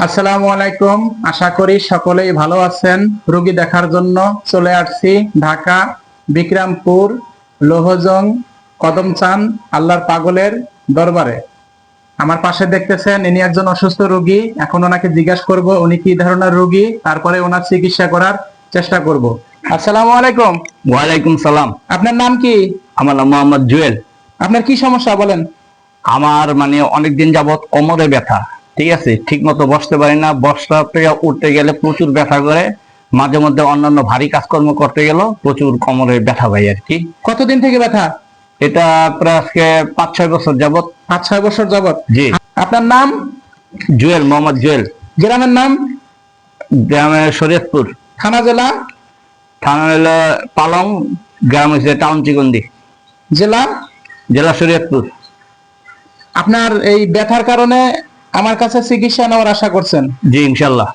আসসালামু আলাইকুম। আশা করি সকলেই ভালো আছেন। রোগী দেখার জন্য চলে আসছি ঢাকা বিক্রমপুর লোহজং কদমচান আল্লাহর পাগলের দরবারে। আমার পাশে দেখতেছেন ইনি একজন অসুস্থ রোগী। এখন ওনাকে জিজ্ঞাসা করব উনি কি ধরনের রোগী, তারপরে ওনার চিকিৎসা করার চেষ্টা করব। আসসালামু আলাইকুম। ওয়ালাইকুম সালাম। আপনার নাম কি? আমার নাম মোহাম্মদ জুয়েল। আপনার কি সমস্যা বলেন? আমার অনেকদিন যাবত কোমরে ব্যথা, ঠিক আছে, ঠিক মতো বসতে পারি না, বসতে থেকে উঠতে গেলে প্রচুর ব্যথা করে, মাঝে মধ্যে অন্যান্য ভারী কাজকর্ম করতে গেলেও প্রচুর কোমরে ব্যথা পাই আর কি। কতদিন থেকে ব্যথা? এটা প্রায় আজকে 5-6 বছর যাবত। 5-6 বছর যাবত? জি। আপনার নাম? জুয়েল, মোহাম্মদ জুয়েল। গ্রামের নাম? গ্রামের শরীয়তপুর। থানা জেলা? থানা হলো পালং, গ্রাম হচ্ছে টাউন চিকন্দি। জেলা? জেলা শরীয়তপুর। আপনার এই ব্যথার কারণে আমার কাছে চিকিৎসা নেওয়ার আশা করছেন? জি, ইনশাল্লাহ।